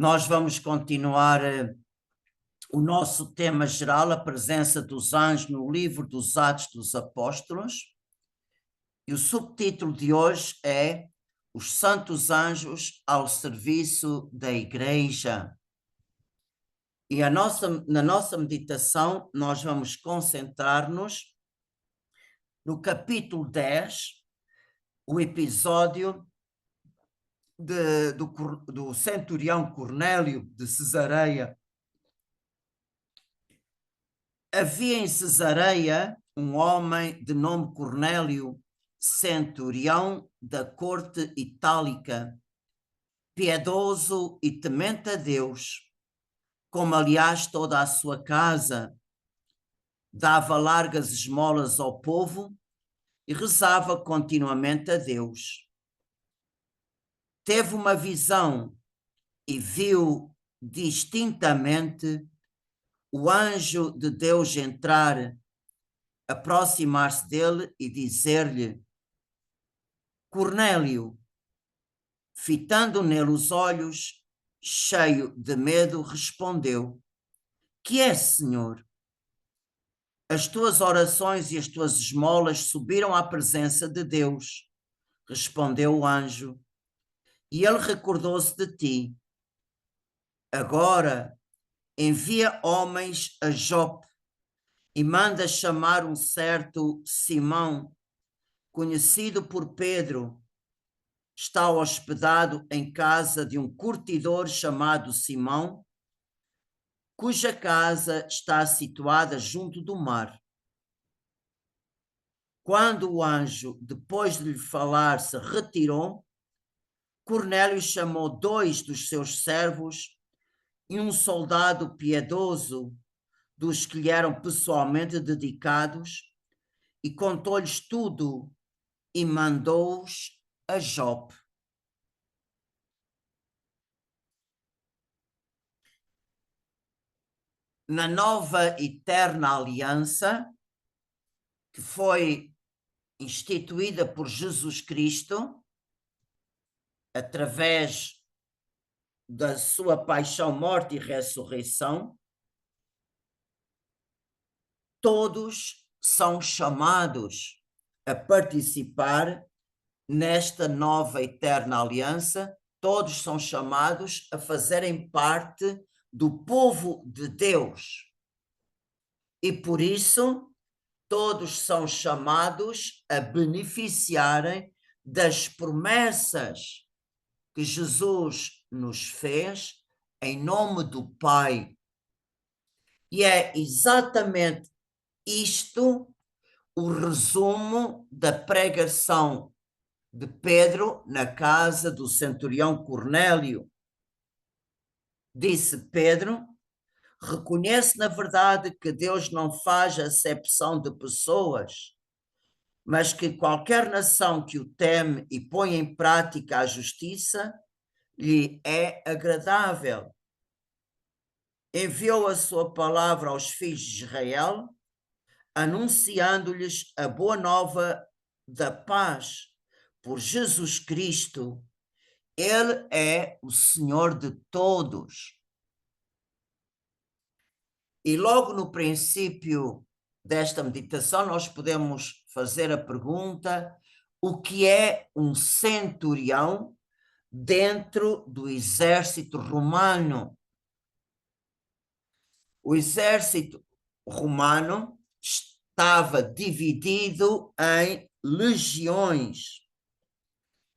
Nós vamos continuar o nosso tema geral, a presença dos anjos no livro dos Atos dos Apóstolos. E o subtítulo de hoje é Os Santos Anjos ao Serviço da Igreja. E na nossa meditação, nós vamos concentrar-nos no capítulo 10, o episódio do centurião Cornélio de Cesareia. Havia em Cesareia um homem de nome Cornélio, centurião da corte itálica, piedoso e temente a Deus, como aliás toda a sua casa, dava largas esmolas ao povo e rezava continuamente a Deus. Teve uma visão e viu distintamente o anjo de Deus entrar, aproximar-se dele e dizer-lhe: Cornélio. Fitando nele os olhos, cheio de medo, respondeu: Que é, Senhor? As tuas orações e as tuas esmolas subiram à presença de Deus, respondeu o anjo, e ele recordou-se de ti. Agora envia homens a Jope e manda chamar um certo Simão, conhecido por Pedro. Está hospedado em casa de um curtidor chamado Simão, cuja casa está situada junto do mar. Quando o anjo, depois de lhe falar, se retirou, Cornélio chamou 2 dos seus servos e um soldado piedoso, dos que lhe eram pessoalmente dedicados, e contou-lhes tudo e mandou-os a Jope. Na nova eterna aliança, que foi instituída por Jesus Cristo, através da sua paixão, morte e ressurreição, todos são chamados a participar nesta nova eterna aliança, todos são chamados a fazerem parte do povo de Deus. E por isso, todos são chamados a beneficiarem das promessas que Jesus nos fez em nome do Pai. E é exatamente isto o resumo da pregação de Pedro na casa do centurião Cornélio. Disse Pedro: reconhece na verdade que Deus não faz acepção de pessoas, mas que qualquer nação que o teme e põe em prática a justiça lhe é agradável. Enviou a sua palavra aos filhos de Israel, anunciando-lhes a boa nova da paz por Jesus Cristo. Ele é o Senhor de todos. E logo no princípio desta meditação nós podemos fazer a pergunta: o que é um centurião dentro do exército romano? O exército romano estava dividido em legiões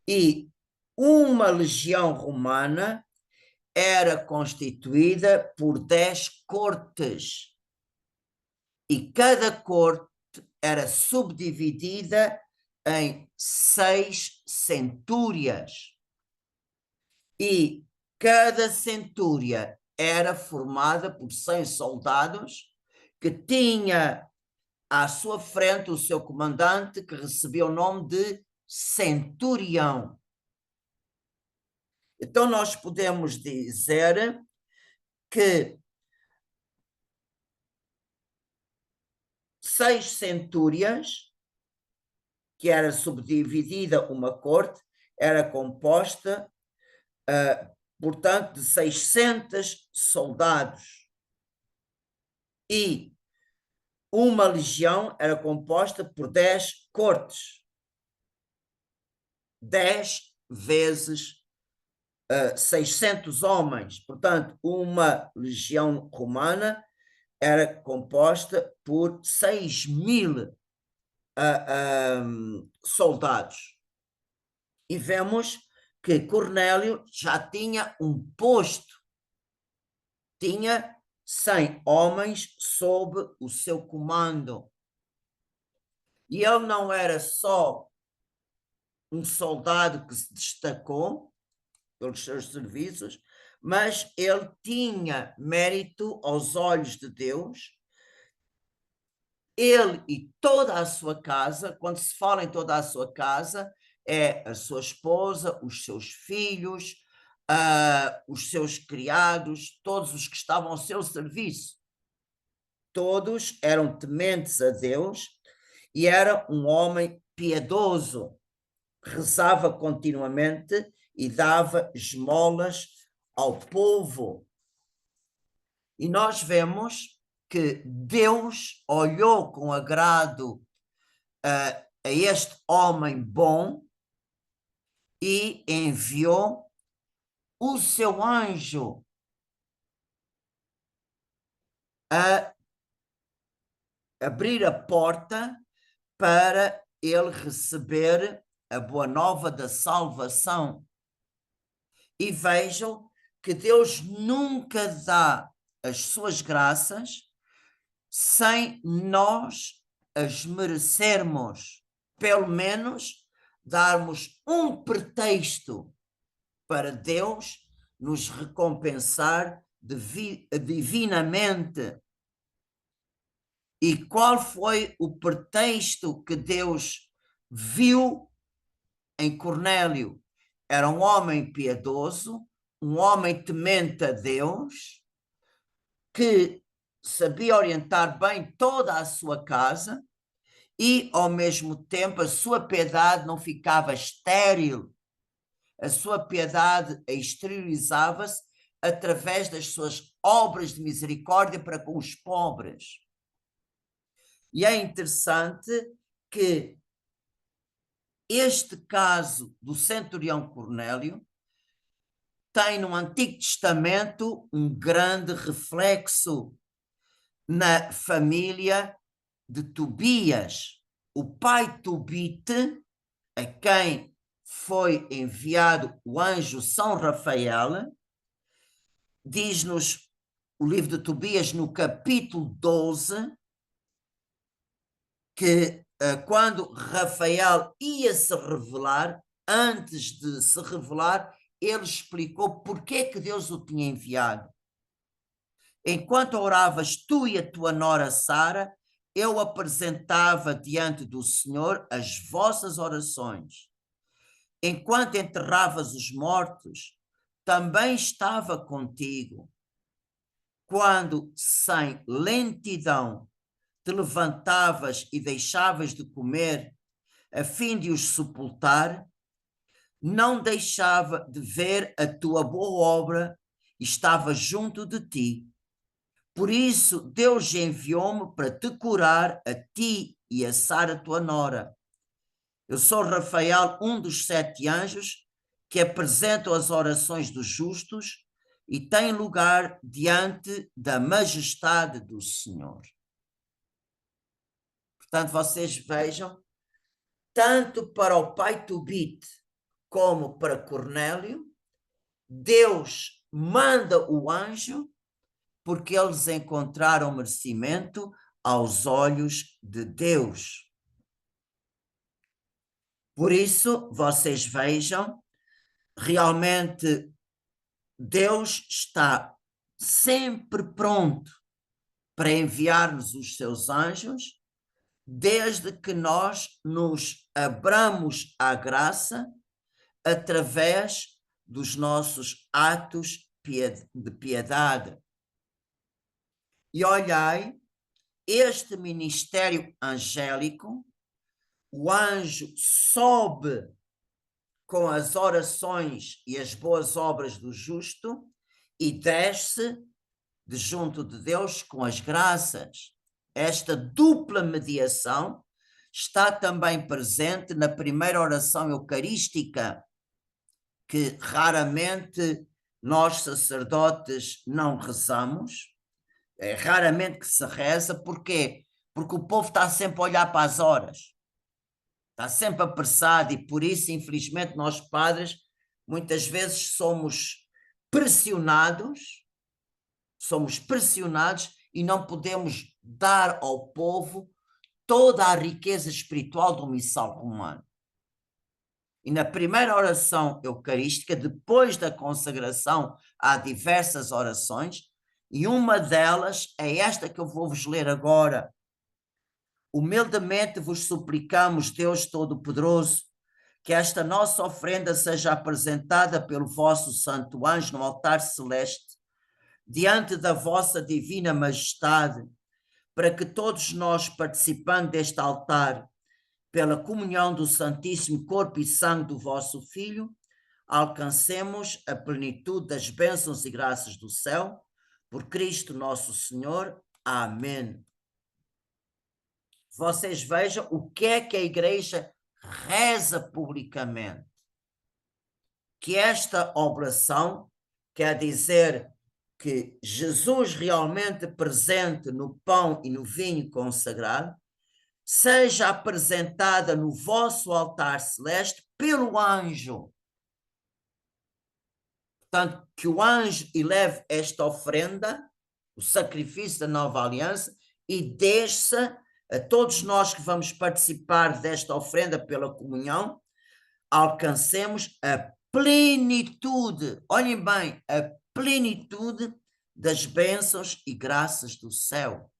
e uma legião romana era constituída por 10 cortes e cada corte era subdividida em 6 centúrias e cada centúria era formada por 100 soldados que tinha à sua frente o seu comandante, que recebia o nome de centurião. Então nós podemos dizer que 6 centúrias, que era subdividida uma corte, era composta portanto, de 600 soldados. E uma legião era composta por 10 cortes. 10 vezes 600 homens. Portanto, uma legião romana era composta por 6.000 soldados. E vemos que Cornélio já tinha um posto, tinha 100 homens sob o seu comando. E ele não era só um soldado que se destacou pelos seus serviços, mas ele tinha mérito aos olhos de Deus. Ele e toda a sua casa, quando se fala em toda a sua casa, é a sua esposa, os seus filhos, os seus criados, todos os que estavam ao seu serviço. Todos eram tementes a Deus e era um homem piedoso. Rezava continuamente e dava esmolas ao povo. E nós vemos que Deus olhou com agrado a este homem bom e enviou o seu anjo a abrir a porta para ele receber a boa nova da salvação. E vejam que Deus nunca dá as suas graças sem nós as merecermos. Pelo menos darmos um pretexto para Deus nos recompensar divinamente. E qual foi o pretexto que Deus viu em Cornélio? Era um homem piedoso, um homem temente a Deus, que sabia orientar bem toda a sua casa e, ao mesmo tempo, a sua piedade não ficava estéril. A sua piedade exteriorizava-se através das suas obras de misericórdia para com os pobres. E é interessante que este caso do centurião Cornélio tem no Antigo Testamento um grande reflexo na família de Tobias. O pai Tobite, a quem foi enviado o anjo São Rafael, diz-nos o livro de Tobias no capítulo 12, que quando Rafael ia se revelar, antes de se revelar, ele explicou porque que Deus o tinha enviado. Enquanto oravas tu e a tua nora Sara, eu apresentava diante do Senhor as vossas orações. Enquanto enterravas os mortos, também estava contigo. Quando, sem lentidão, te levantavas e deixavas de comer, a fim de os sepultar, não deixava de ver a tua boa obra e estava junto de ti. Por isso, Deus enviou-me para te curar a ti e a Sara, tua nora. Eu sou Rafael, um dos 7 anjos que apresentam as orações dos justos e tem lugar diante da majestade do Senhor. Portanto, vocês vejam, tanto para o pai Tobite como para Cornélio, Deus manda o anjo porque eles encontraram merecimento aos olhos de Deus. Por isso, vocês vejam, realmente Deus está sempre pronto para enviar-nos os seus anjos, desde que nós nos abramos à graça através dos nossos atos de piedade. E olhai, este ministério angélico, o anjo sobe com as orações e as boas obras do justo e desce de junto de Deus com as graças. Esta dupla mediação está também presente na primeira oração eucarística, que raramente nós sacerdotes não rezamos. É raramente que se reza. Porquê? Porque o povo está sempre a olhar para as horas, está sempre apressado, e por isso, infelizmente, nós padres muitas vezes somos pressionados e não podemos dar ao povo toda a riqueza espiritual do missal romano. E na primeira oração eucarística, depois da consagração, há diversas orações, e uma delas é esta que eu vou-vos ler agora. Humildemente vos suplicamos, Deus Todo-Poderoso, que esta nossa ofrenda seja apresentada pelo vosso santo anjo no altar celeste, diante da vossa divina majestade, para que todos nós, participando deste altar, pela comunhão do Santíssimo Corpo e Sangue do vosso Filho, alcancemos a plenitude das bênçãos e graças do céu, por Cristo nosso Senhor. Amém. Vocês vejam o que é que a Igreja reza publicamente. Que esta oração quer dizer que Jesus realmente presente no pão e no vinho consagrado seja apresentada no vosso altar celeste pelo anjo. Portanto, que o anjo eleve esta ofrenda, o sacrifício da nova aliança, e desça a todos nós que vamos participar desta ofrenda pela comunhão, alcancemos a plenitude, olhem bem, a plenitude das bênçãos e graças do céu.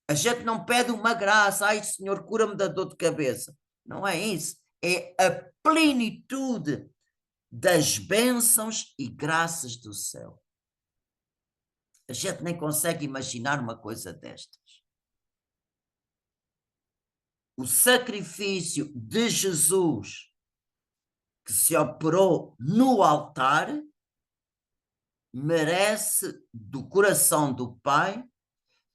A gente não pede uma graça, ai Senhor, cura-me da dor de cabeça. Não é isso. É a plenitude das bênçãos e graças do céu. A gente nem consegue imaginar uma coisa destas. O sacrifício de Jesus que se operou no altar merece do coração do Pai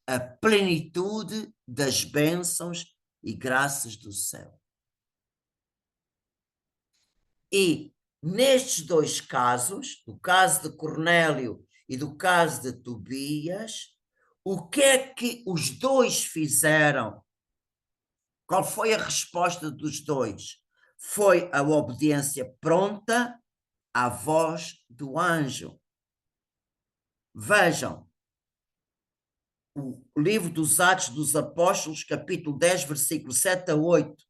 a plenitude das bênçãos e graças do céu. E nestes dois casos, do caso de Cornélio e do caso de Tobias, o que é que os dois fizeram? Qual foi a resposta dos dois? Foi a obediência pronta à voz do anjo. Vejam, o livro dos Atos dos Apóstolos, capítulo 10, versículo 7 a 8.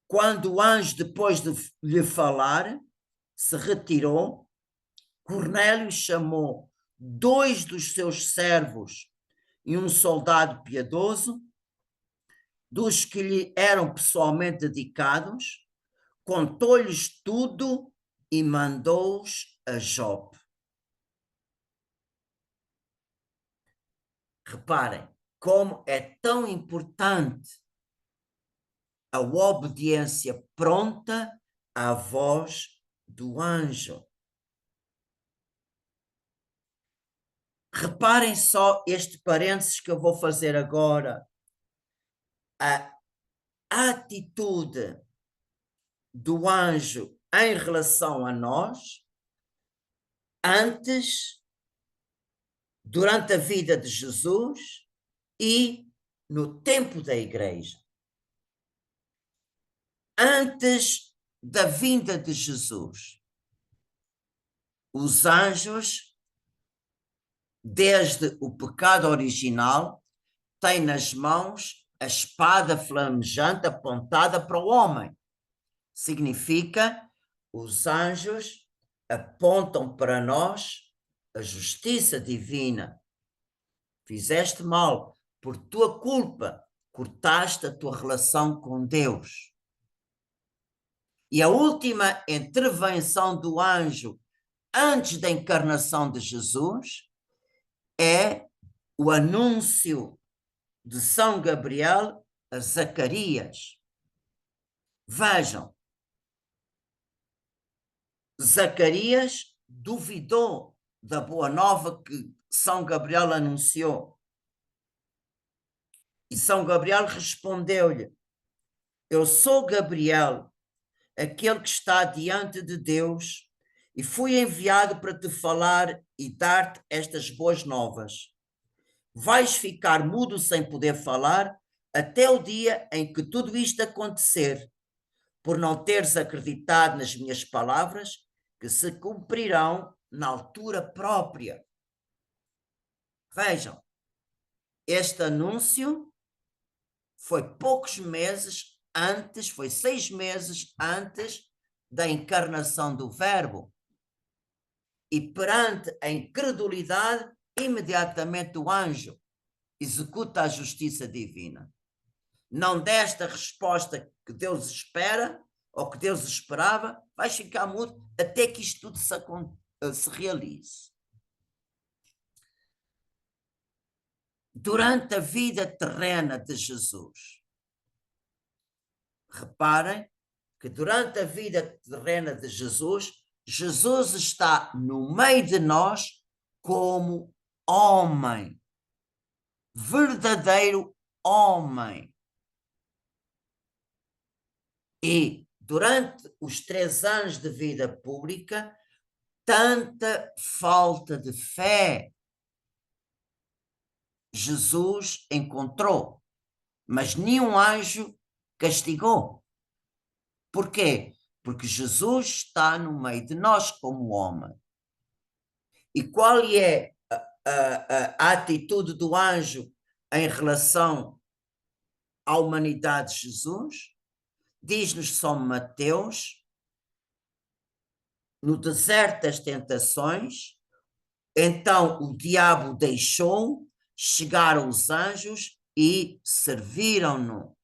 Quando o anjo, depois de lhe falar, se retirou, Cornélio chamou 2 dos seus servos e um soldado piedoso, dos que lhe eram pessoalmente dedicados, contou-lhes tudo e mandou-os a Jope. Reparem como é tão importante a obediência pronta à voz do anjo. Reparem só este parênteses que eu vou fazer agora. A atitude do anjo em relação a nós, antes, durante a vida de Jesus e no tempo da Igreja. Antes da vinda de Jesus, os anjos, desde o pecado original, têm nas mãos a espada flamejante apontada para o homem. Significa, os anjos apontam para nós a justiça divina. Fizeste mal, por tua culpa, cortaste a tua relação com Deus. E a última intervenção do anjo antes da encarnação de Jesus é o anúncio de São Gabriel a Zacarias. Vejam, Zacarias duvidou da boa nova que São Gabriel anunciou. E São Gabriel respondeu-lhe: eu sou Gabriel, aquele que está diante de Deus, e fui enviado para te falar e dar-te estas boas novas. Vais ficar mudo sem poder falar até o dia em que tudo isto acontecer, por não teres acreditado nas minhas palavras, que se cumprirão na altura própria. Vejam, este anúncio foi poucos meses antes, foi 6 meses antes da encarnação do Verbo. E perante a incredulidade, imediatamente o anjo executa a justiça divina. Não desta resposta que Deus espera, ou que Deus esperava, vais ficar mudo até que isto tudo se realize. Durante a vida terrena de Jesus, reparem que durante a vida terrena de Jesus, Jesus está no meio de nós como homem, verdadeiro homem. E durante os 3 anos de vida pública, tanta falta de fé Jesus encontrou, mas nenhum anjo castigou. Por quê? Porque Jesus está no meio de nós como homem. E qual é a atitude do anjo em relação à humanidade de Jesus? Diz-nos São Mateus, no deserto das tentações, então o diabo deixou, chegaram os anjos e serviram-no.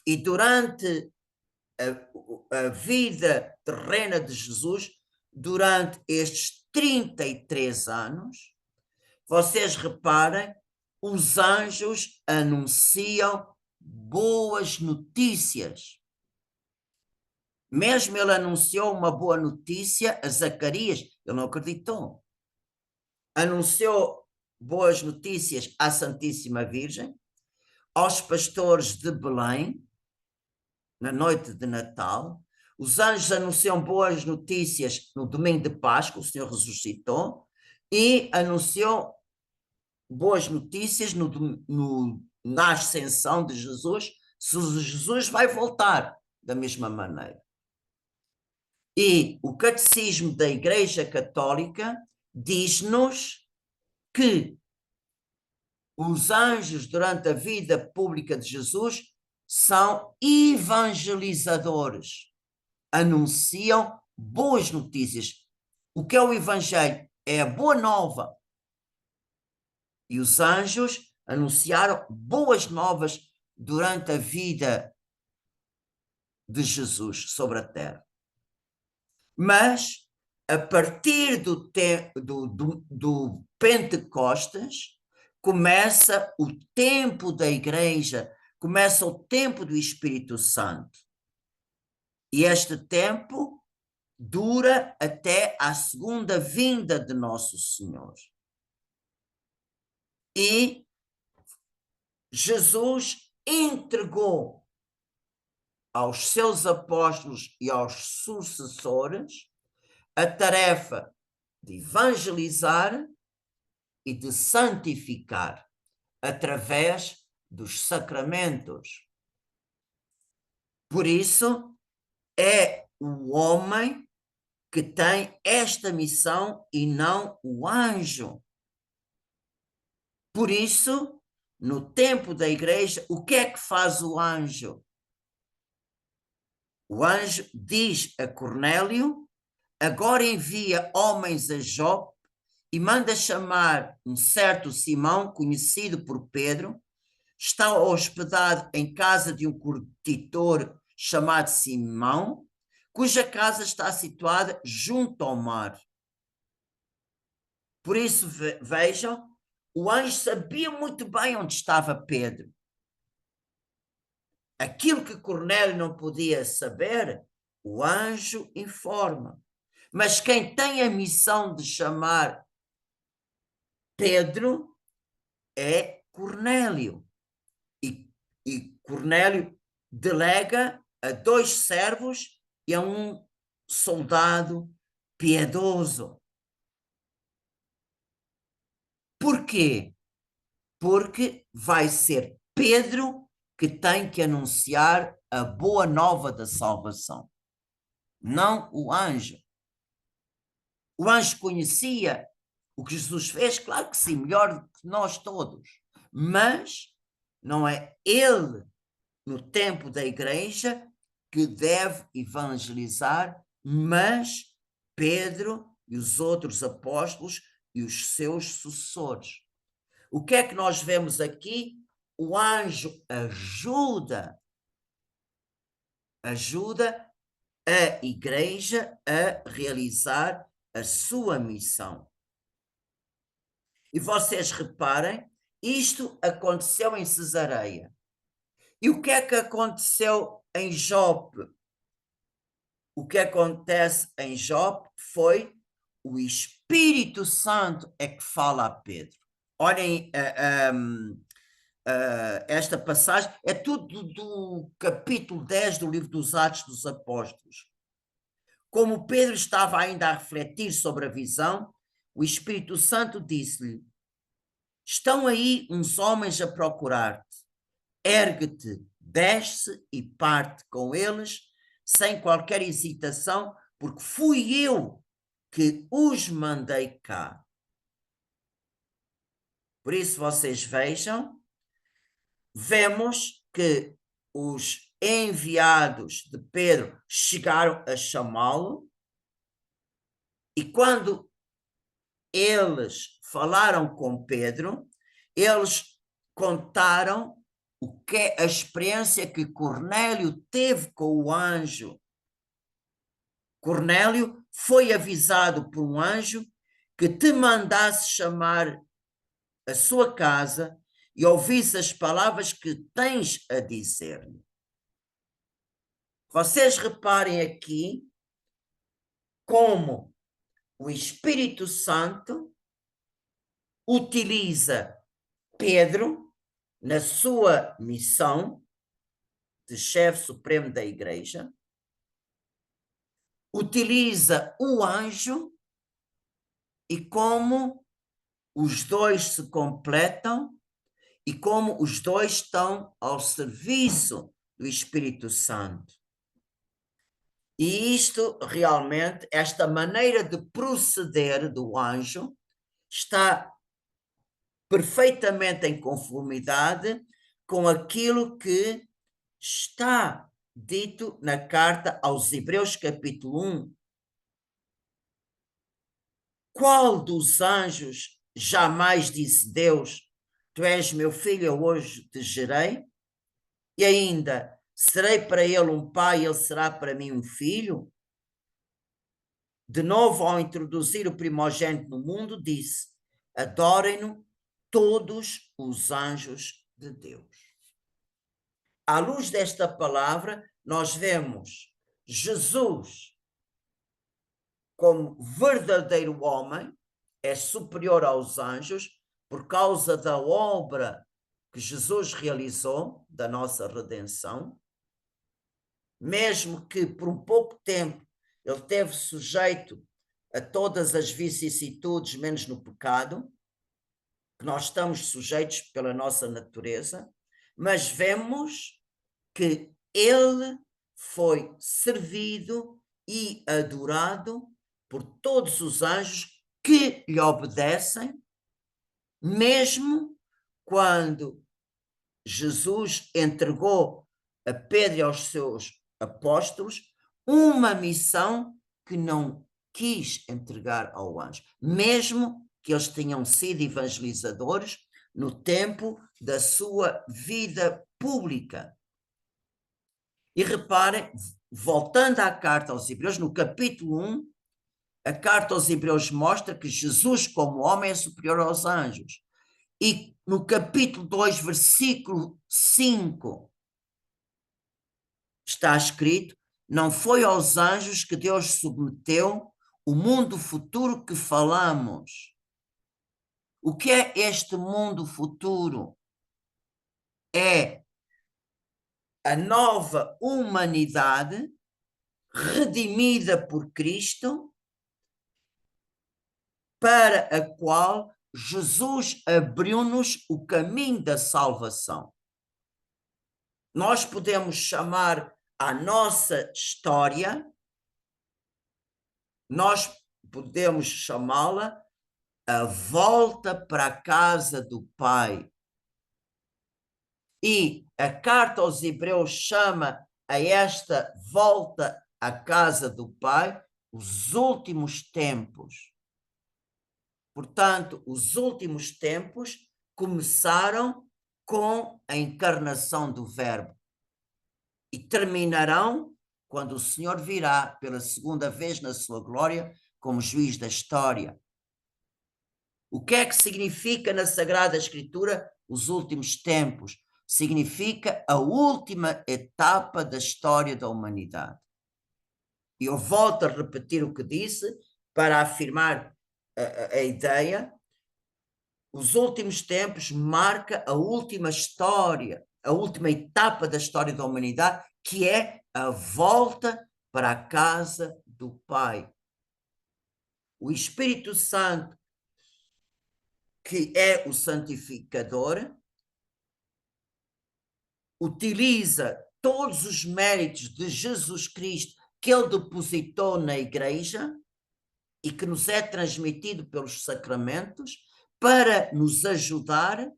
E durante a vida terrena de Jesus, durante estes 33 anos, vocês reparem, os anjos anunciam boas notícias. Mesmo ele anunciou uma boa notícia a Zacarias, ele não acreditou. Anunciou boas notícias à Santíssima Virgem, aos pastores de Belém, na noite de Natal. Os anjos anunciam boas notícias no domingo de Páscoa, o Senhor ressuscitou, e anunciou boas notícias na ascensão de Jesus, Jesus vai voltar da mesma maneira. E o Catecismo da Igreja Católica diz-nos que os anjos, durante a vida pública de Jesus, são evangelizadores, anunciam boas notícias. O que é o Evangelho? É a boa nova. E os anjos anunciaram boas novas durante a vida de Jesus sobre a terra. Mas, a partir do Pentecostes, começa o tempo da Igreja, começa o tempo do Espírito Santo. E este tempo dura até a segunda vinda de Nosso Senhor. E Jesus entregou aos seus apóstolos e aos sucessores a tarefa de evangelizar e de santificar através dos sacramentos. Por isso, é o homem que tem esta missão e não o anjo. Por isso, no tempo da igreja, o que é que faz o anjo? O anjo diz a Cornélio: agora envia homens a Jope e manda chamar um certo Simão, conhecido por Pedro, está hospedado em casa de um curtitor chamado Simão, cuja casa está situada junto ao mar. Por isso, vejam, o anjo sabia muito bem onde estava Pedro. Aquilo que Cornélio não podia saber o anjo informa. Mas quem tem a missão de chamar Pedro é Cornélio. E Cornélio delega a 2 servos e a um soldado piedoso. Por quê? Porque vai ser Pedro que tem que anunciar a boa nova da salvação, não o anjo. O anjo conhecia o que Jesus fez, claro que sim, melhor do que nós todos, mas não é ele, no tempo da igreja, que deve evangelizar, mas Pedro e os outros apóstolos e os seus sucessores. O que é que nós vemos aqui? O anjo ajuda a igreja a realizar a sua missão. E vocês reparem, isto aconteceu em Cesareia. E o que é que aconteceu em Jope? O que acontece em Jope foi o Espírito Santo é que fala a Pedro. Olhem, esta passagem é tudo do capítulo 10 do livro dos Atos dos Apóstolos. Como Pedro estava ainda a refletir sobre a visão, o Espírito Santo disse-lhe: estão aí uns homens a procurar-te. Ergue-te, desce e parte com eles, sem qualquer hesitação, porque fui eu que os mandei cá. Por isso vocês vemos que os enviados de Pedro chegaram a chamá-lo, e quando eles falaram com Pedro, eles contaram o que é a experiência que Cornélio teve com o anjo. Cornélio foi avisado por um anjo que te mandasse chamar a sua casa e ouvisse as palavras que tens a dizer-lhe. Vocês reparem aqui como o Espírito Santo utiliza Pedro na sua missão de chefe supremo da igreja, utiliza o anjo e como os dois se completam e como os dois estão ao serviço do Espírito Santo. E isto realmente, esta maneira de proceder do anjo está perfeitamente em conformidade com aquilo que está dito na carta aos Hebreus capítulo 1. Qual dos anjos jamais disse Deus: tu és meu filho, eu hoje te gerei? E ainda, serei para ele um pai, ele será para mim um filho? De novo, ao introduzir o primogênito no mundo, disse: adorem-no todos os anjos de Deus. À luz desta palavra, nós vemos Jesus como verdadeiro homem, é superior aos anjos por causa da obra que Jesus realizou, da nossa redenção, mesmo que por um pouco tempo ele esteve sujeito a todas as vicissitudes, menos no pecado, que nós estamos sujeitos pela nossa natureza, mas vemos que ele foi servido e adorado por todos os anjos que lhe obedecem, mesmo quando Jesus entregou a Pedro e aos seus apóstolos uma missão que não quis entregar ao anjo, mesmo que eles tenham sido evangelizadores no tempo da sua vida pública. E reparem, voltando à carta aos Hebreus, no capítulo 1, a carta aos Hebreus mostra que Jesus, como homem, é superior aos anjos. E no capítulo 2, versículo 5, está escrito: Não foi aos anjos que Deus submeteu o mundo futuro que falamos. O que é este mundo futuro? É a nova humanidade redimida por Cristo, para a qual Jesus abriu-nos o caminho da salvação. Nós podemos chamar a nossa história, nós podemos chamá-la a volta para a casa do Pai. E a carta aos Hebreus chama a esta volta à casa do Pai os últimos tempos. Portanto, os últimos tempos começaram com a encarnação do Verbo e terminarão quando o Senhor virá pela segunda vez na sua glória como juiz da história. O que é que significa na Sagrada Escritura os últimos tempos? Significa a última etapa da história da humanidade. E eu volto a repetir o que disse para afirmar a ideia. Os últimos tempos marca a última história, a última etapa da história da humanidade, que é a volta para a casa do Pai. O Espírito Santo, que é o santificador, utiliza todos os méritos de Jesus Cristo que ele depositou na igreja e que nos é transmitido pelos sacramentos para nos ajudar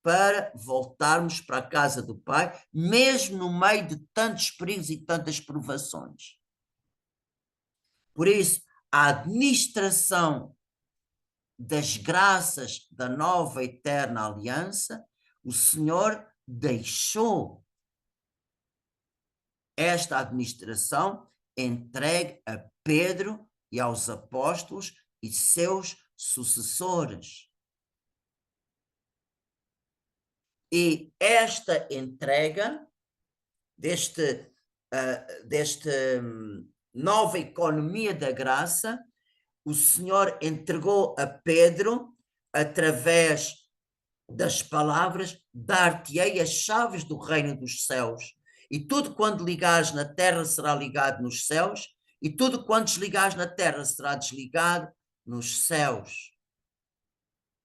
para voltarmos para a casa do Pai, mesmo no meio de tantos perigos e tantas provações. Por isso, a administração das graças da nova eterna aliança, o Senhor deixou esta administração entregue a Pedro e aos apóstolos e seus sucessores. E esta entrega deste nova economia da graça, o Senhor entregou a Pedro através das palavras: dar-te-ei as chaves do reino dos céus. E tudo quanto ligares na terra será ligado nos céus, e tudo quanto desligares na terra será desligado nos céus.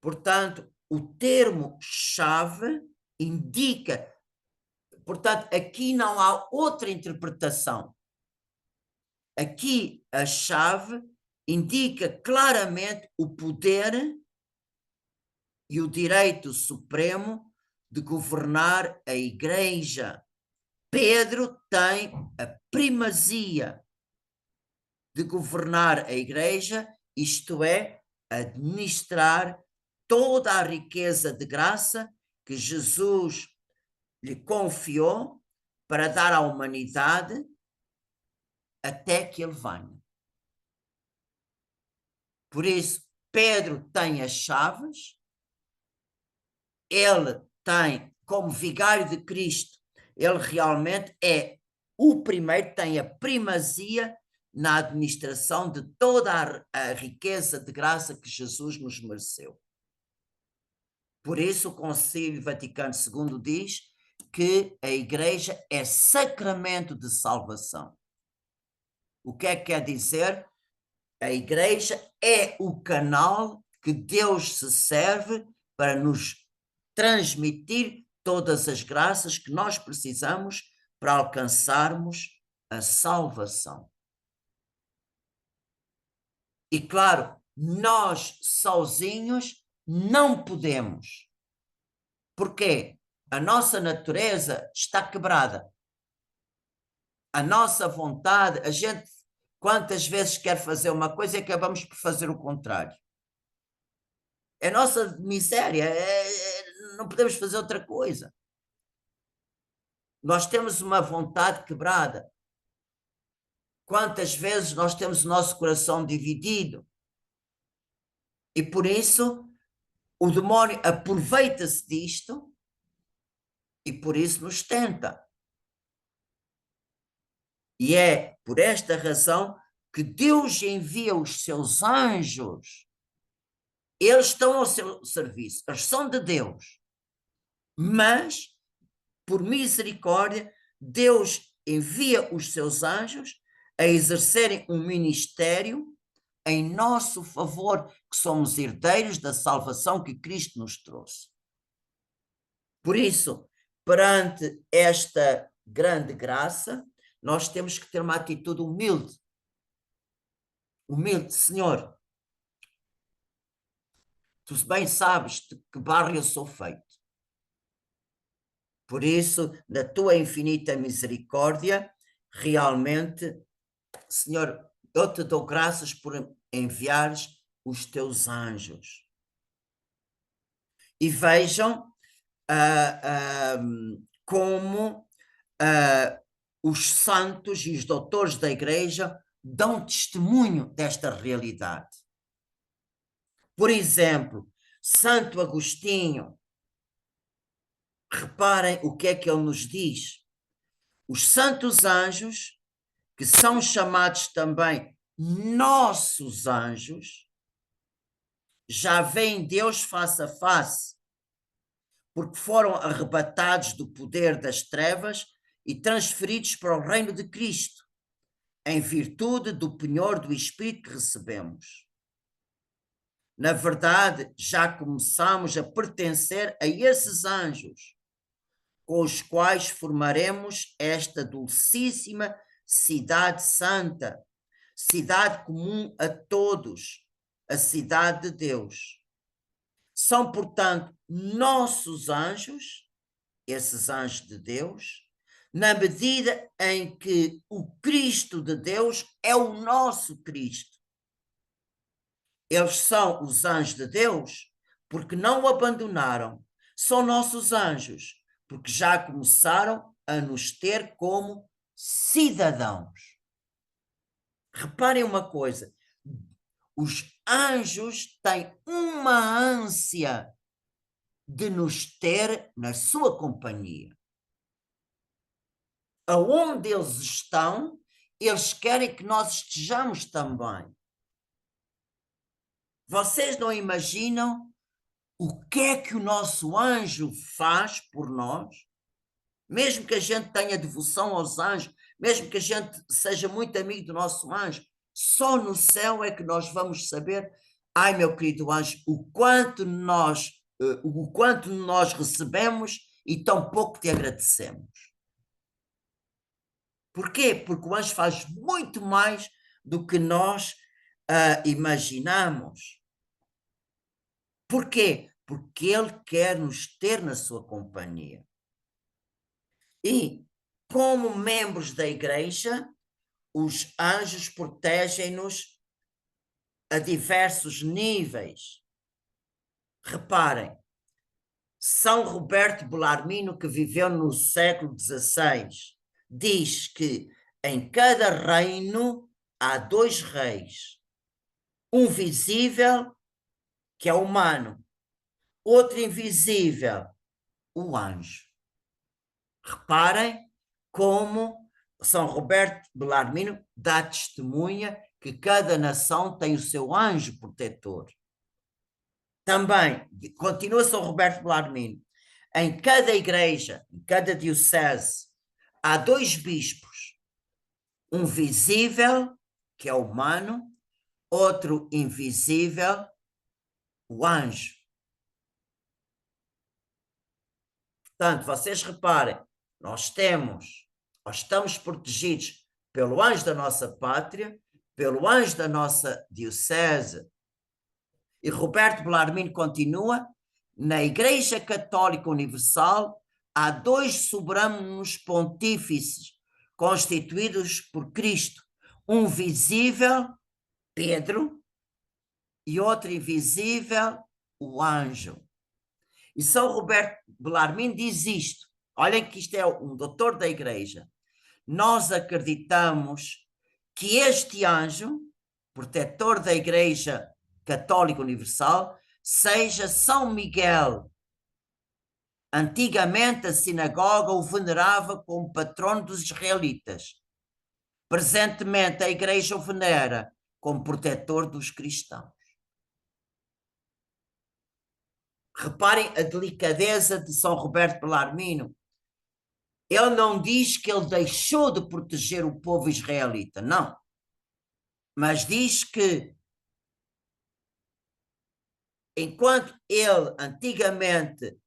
Portanto, o termo chave indica, portanto, aqui não há outra interpretação. Aqui a chave indica claramente o poder e o direito supremo de governar a igreja. Pedro tem a primazia de governar a igreja, isto é, administrar toda a riqueza de graça que Jesus lhe confiou para dar à humanidade até que ele venha. Por isso, Pedro tem as chaves, ele tem, como vigário de Cristo, ele realmente é o primeiro, tem a primazia na administração de toda a riqueza de graça que Jesus nos mereceu. Por isso, o Concílio Vaticano II diz que a Igreja é sacramento de salvação. O que é que quer dizer? A Igreja é o canal que Deus se serve para nos transmitir todas as graças que nós precisamos para alcançarmos a salvação. E claro, nós sozinhos não podemos. Porquê? A nossa natureza está quebrada. A nossa vontade, a gente quantas vezes quer fazer uma coisa e acabamos por fazer o contrário. É nossa miséria, não podemos fazer outra coisa. Nós temos uma vontade quebrada. Quantas vezes nós temos o nosso coração dividido? E por isso o demónio aproveita-se disto e por isso nos tenta. E é por esta razão que Deus envia os seus anjos. Eles estão ao seu serviço, eles são de Deus. Mas, por misericórdia, Deus envia os seus anjos a exercerem um ministério em nosso favor, que somos herdeiros da salvação que Cristo nos trouxe. Por isso, perante esta grande graça, nós temos que ter uma atitude humilde. Humilde, Senhor, tu bem sabes de que barro eu sou feito. Por isso, na tua infinita misericórdia, realmente, Senhor, eu te dou graças por enviares os teus anjos. E vejam como os santos e os doutores da igreja dão testemunho desta realidade. Por exemplo, Santo Agostinho, reparem o que é que ele nos diz. Os santos anjos, que são chamados também nossos anjos, já veem Deus face a face, porque foram arrebatados do poder das trevas e transferidos para o reino de Cristo, em virtude do penhor do Espírito que recebemos. Na verdade, já começamos a pertencer a esses anjos, com os quais formaremos esta dulcíssima cidade santa, cidade comum a todos, a cidade de Deus. São, portanto, nossos anjos, esses anjos de Deus, na medida em que o Cristo de Deus é o nosso Cristo. Eles são os anjos de Deus porque não o abandonaram. São nossos anjos porque já começaram a nos ter como cidadãos. Reparem uma coisa, os anjos têm uma ânsia de nos ter na sua companhia. Aonde eles estão, eles querem que nós estejamos também. Vocês não imaginam o que é que o nosso anjo faz por nós? Mesmo que a gente tenha devoção aos anjos, mesmo que a gente seja muito amigo do nosso anjo, só no céu é que nós vamos saber, ai meu querido anjo, o quanto nós recebemos e tão pouco te agradecemos. Porquê? Porque o anjo faz muito mais do que nós imaginamos. Porquê? Porque ele quer nos ter na sua companhia. E, como membros da igreja, os anjos protegem-nos a diversos níveis. Reparem, São Roberto Bellarmino, que viveu no século XVI, diz que em cada reino há dois reis. Um visível, que é o humano, outro invisível, o anjo. Reparem como São Roberto Bellarmino dá testemunha que cada nação tem o seu anjo protetor. Também, continua São Roberto Bellarmino, em cada igreja, em cada diocese, há dois bispos, um visível, que é o humano, outro invisível, o anjo. Portanto, vocês reparem, nós estamos protegidos pelo anjo da nossa pátria, pelo anjo da nossa diocese. E Roberto Bellarmino continua, na Igreja Católica Universal há dois soberanos pontífices constituídos por Cristo, um visível, Pedro, e outro invisível, o anjo. E São Roberto Bellarmino diz isto, olhem que isto é um doutor da igreja, nós acreditamos que este anjo, protetor da Igreja Católica Universal, seja São Miguel. Antigamente a sinagoga o venerava como patrono dos israelitas. Presentemente, a Igreja o venera como protetor dos cristãos. Reparem a delicadeza de São Roberto Bellarmino. Ele não diz que ele deixou de proteger o povo israelita, não. Mas diz que, enquanto ele antigamente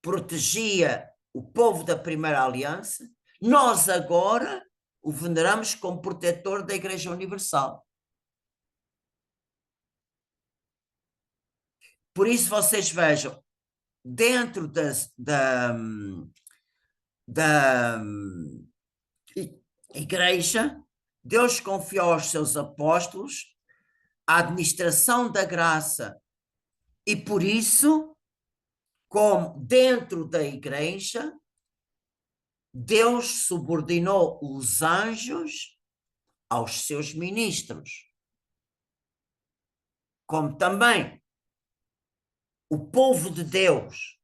protegia o povo da primeira aliança, nós agora o veneramos como protetor da Igreja Universal. Por isso vocês vejam, dentro da Igreja, Deus confiou aos seus apóstolos a administração da graça e por isso, como dentro da Igreja, Deus subordinou os anjos aos seus ministros. Como também o povo de Deus,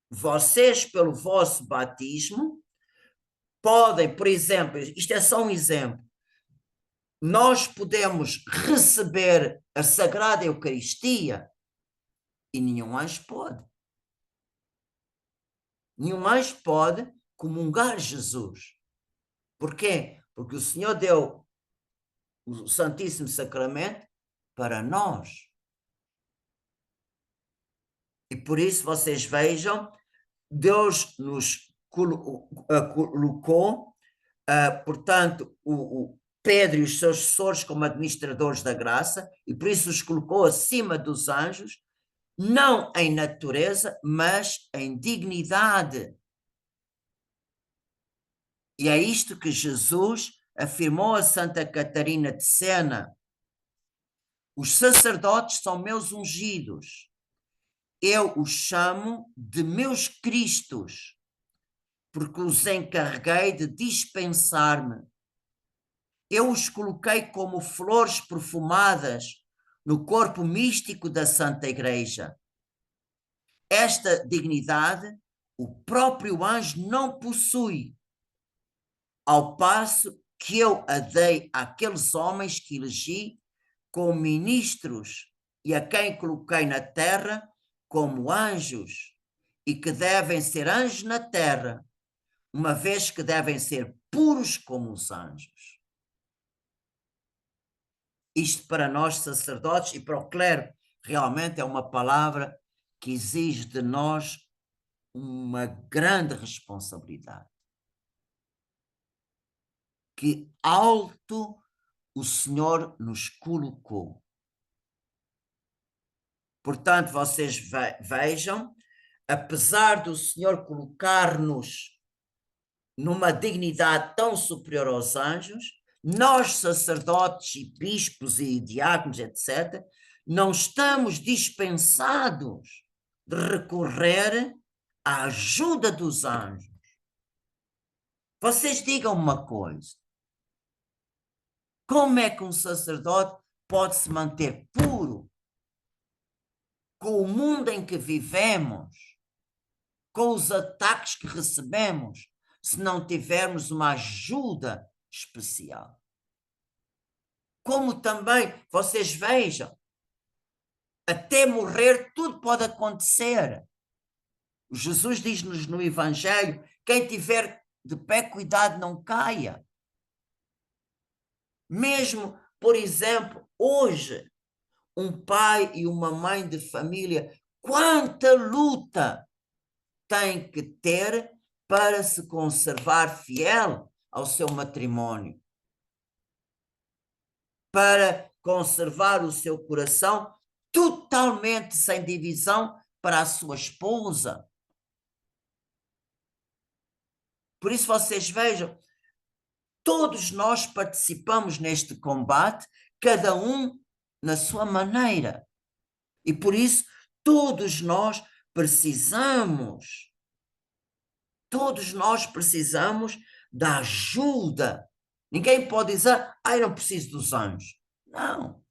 vocês, pelo vosso batismo, podem, por exemplo, isto é só um exemplo, nós podemos receber a Sagrada Eucaristia e nenhum anjo pode. Nenhum anjo pode comungar Jesus. Porquê? Porque o Senhor deu o Santíssimo Sacramento para nós. E por isso vocês vejam, Deus nos colocou, portanto, o Pedro e os seus assessores como administradores da graça, e por isso os colocou acima dos anjos, não em natureza, mas em dignidade. E é isto que Jesus afirmou a Santa Catarina de Sena: os sacerdotes são meus ungidos, eu os chamo de meus cristos, porque os encarreguei de dispensar-me. Eu os coloquei como flores perfumadas no corpo místico da Santa Igreja. Esta dignidade o próprio anjo não possui, ao passo que eu a dei àqueles homens que elegi como ministros e a quem coloquei na terra como anjos, e que devem ser anjos na terra, uma vez que devem ser puros como os anjos. Isto para nós sacerdotes e para o clero realmente é uma palavra que exige de nós uma grande responsabilidade. Que alto o Senhor nos colocou. Portanto, vocês vejam, apesar do Senhor colocar-nos numa dignidade tão superior aos anjos, nós, sacerdotes e bispos e diáconos, etc., não estamos dispensados de recorrer à ajuda dos anjos. Vocês digam uma coisa: como é que um sacerdote pode se manter puro com o mundo em que vivemos, com os ataques que recebemos, se não tivermos uma ajuda especial? Como também, vocês vejam, até morrer tudo pode acontecer. Jesus diz-nos no Evangelho: quem tiver de pé, cuidado, não caia. Mesmo, por exemplo, hoje, um pai e uma mãe de família, quanta luta tem que ter para se conservar fiel ao seu matrimônio, para conservar o seu coração totalmente sem divisão para a sua esposa. Por isso vocês vejam, todos nós participamos neste combate, cada um na sua maneira. E por isso todos nós precisamos da ajuda. Ninguém pode dizer: eu não preciso dos anjos. Não.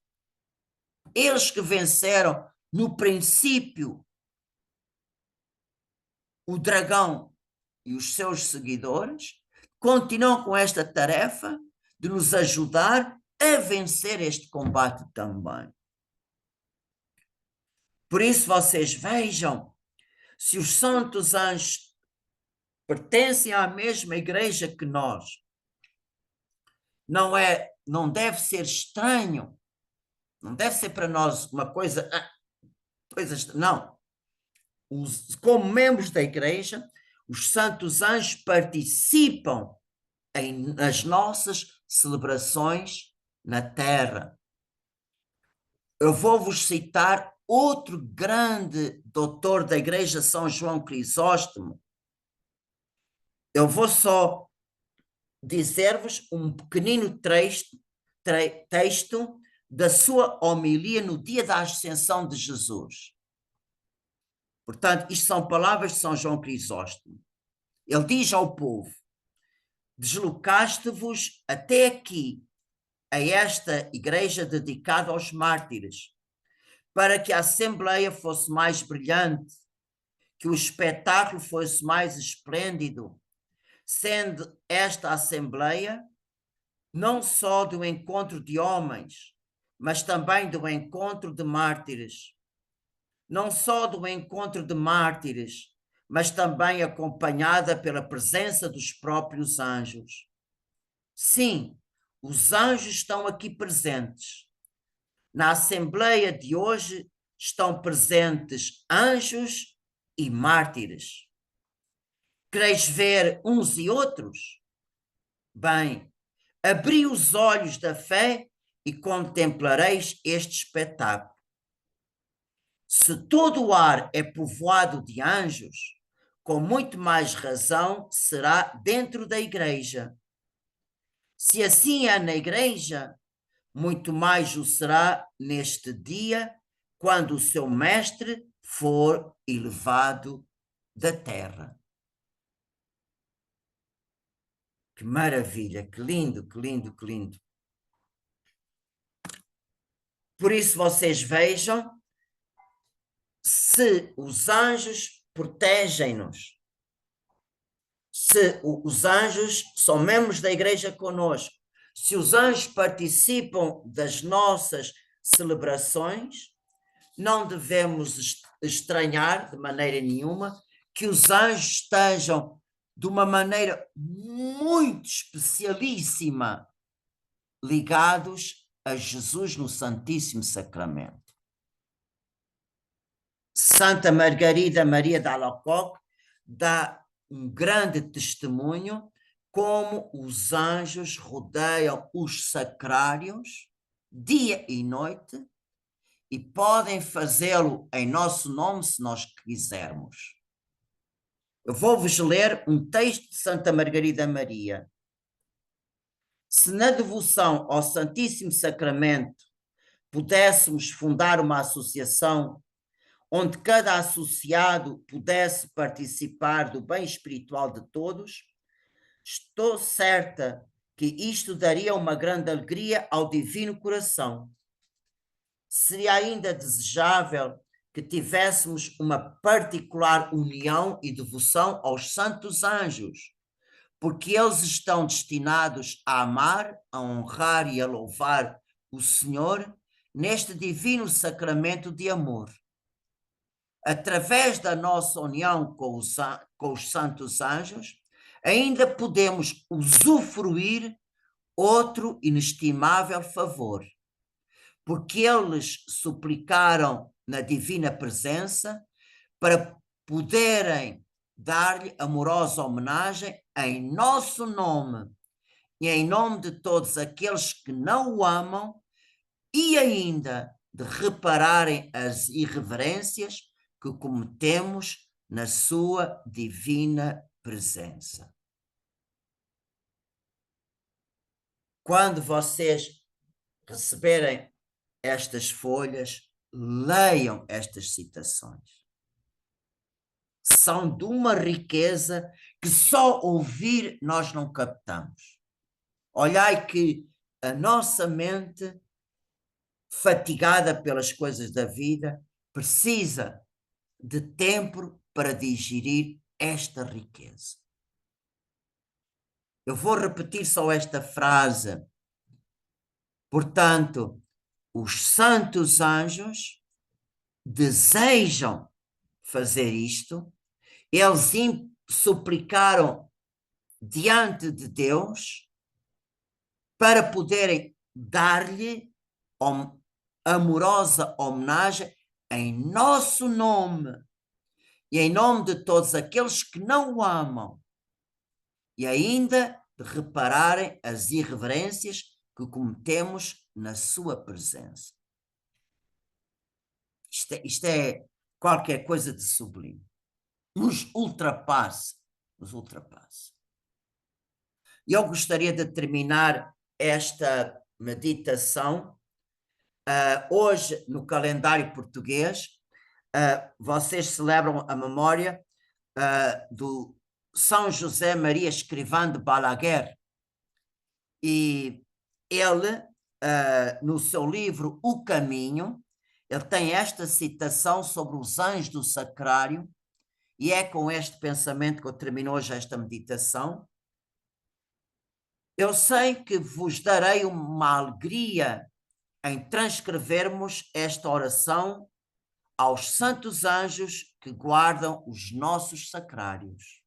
Eles que venceram no princípio o dragão e os seus seguidores continuam com esta tarefa de nos ajudar a vencer este combate também. Por isso vocês vejam, se os santos anjos pertencem à mesma igreja que nós, não deve ser estranho, não deve ser para nós uma coisa, não. Como membros da igreja, os santos anjos participam nas nossas celebrações na terra. Eu vou-vos citar outro grande doutor da igreja, São João Crisóstomo. Eu vou só dizer-vos um pequenino texto da sua homilia no dia da ascensão de Jesus. Portanto, isto são palavras de São João Crisóstomo. Ele diz ao povo: deslocaste-vos até aqui, a esta igreja dedicada aos mártires, para que a assembleia fosse mais brilhante, que o espetáculo fosse mais esplêndido, sendo esta assembleia não só do encontro de homens, mas também do encontro de mártires. Não só do encontro de mártires, mas também acompanhada pela presença dos próprios anjos. Sim, os anjos estão aqui presentes. Na assembleia de hoje estão presentes anjos e mártires. Quereis ver uns e outros? Bem, abri os olhos da fé e contemplareis este espetáculo. Se todo o ar é povoado de anjos, com muito mais razão será dentro da igreja. Se assim é na igreja, muito mais o será neste dia, quando o seu mestre for elevado da terra. Que maravilha, que lindo, que lindo, que lindo. Por isso vocês vejam, se os anjos protegem-nos, se os anjos são membros da igreja conosco, se os anjos participam das nossas celebrações, não devemos estranhar de maneira nenhuma que os anjos estejam de uma maneira muito especialíssima ligados a Jesus no Santíssimo Sacramento. Santa Margarida Maria de Alacoque dá um grande testemunho como os anjos rodeiam os sacrários dia e noite e podem fazê-lo em nosso nome se nós quisermos. Eu vou-vos ler um texto de Santa Margarida Maria. Se na devoção ao Santíssimo Sacramento pudéssemos fundar uma associação onde cada associado pudesse participar do bem espiritual de todos, estou certa que isto daria uma grande alegria ao Divino Coração. Seria ainda desejável que tivéssemos uma particular união e devoção aos santos anjos, porque eles estão destinados a amar, a honrar e a louvar o Senhor neste divino sacramento de amor. Através da nossa união com os santos anjos, ainda podemos usufruir outro inestimável favor, porque eles suplicaram na divina presença para poderem dar-lhe amorosa homenagem em nosso nome e em nome de todos aqueles que não o amam, e ainda de repararem as irreverências que cometemos na sua divina presença. Quando vocês receberem estas folhas, leiam estas citações. São de uma riqueza que só ouvir nós não captamos. Olhai que a nossa mente, fatigada pelas coisas da vida, precisa de tempo para digerir esta riqueza. Eu vou repetir só esta frase. Portanto, os santos anjos desejam fazer isto, eles suplicaram diante de Deus para poderem dar-lhe amorosa homenagem em nosso nome e em nome de todos aqueles que não o amam, e ainda de repararem as irreverências que cometemos na sua presença. Isto é qualquer coisa de sublime. Nos ultrapasse. Eu gostaria de terminar esta meditação hoje no calendário português. Vocês celebram a memória do São José Maria Escrivã de Balaguer, e ele, no seu livro O Caminho, ele tem esta citação sobre os anjos do sacrário, e é com este pensamento que eu termino hoje esta meditação. Eu sei que vos darei uma alegria em transcrevermos esta oração aos santos anjos que guardam os nossos sacrários.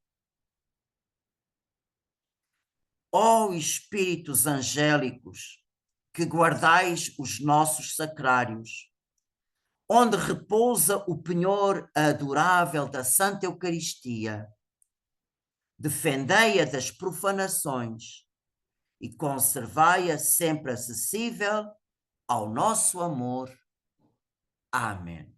Ó espíritos angélicos, que guardais os nossos sacrários, onde repousa o penhor adorável da Santa Eucaristia, defendei-a das profanações e conservai-a sempre acessível ao nosso amor. Amém.